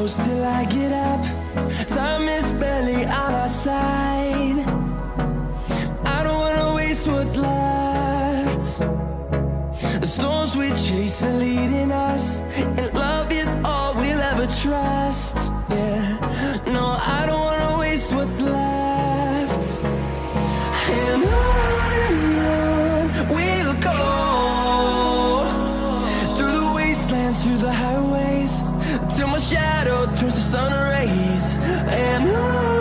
close till I get up. Time is barely on our side. I don't wanna waste what's left. The storms we chase are leading us, and love is all we'll ever trust. Yeah, no, I don't wanna waste what's left. And on we'll go, through the wastelands, through the highways, till my shadow turns to sun rays. And on